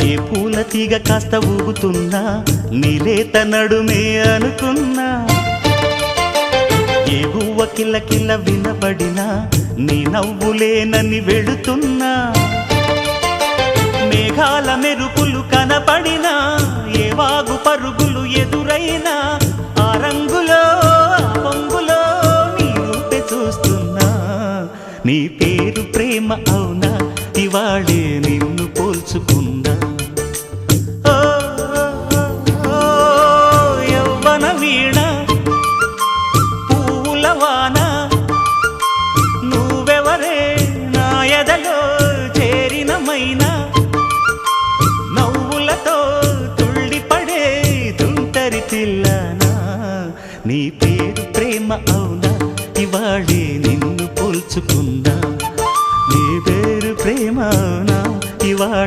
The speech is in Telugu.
ఏ పూల తీగ కాస్త ఊగుతున్నా నీలేత నడుమే అనుకున్నా ఏ గువ్వ కిల్ల కిల్ల వినబడినా నీ నవ్వులేనని వెళుతున్నా మేఘాల మెరుపులు కనపడినా ఏ వాగు పరుగులు ఎదురైనా ఆ రంగులో పొంగులో నీ రూపే చూస్తున్నా నీ పేరు ప్రేమ అవునా ఇవాళే నిన్ను పోల్చుకున్నా యవ్వన వీణ పూల వాన నువ్వెవరే నా ఎదలో చేరిన మైనా నవ్వులతో తుళ్ళిపడే తుంటరి పిల్లనా నీ పేరు ప్రేమ అవునా ఇవాళే నిన్ను పోల్చుకున్నా నీ పేరు ప్రేమ అవునా ఇవాళ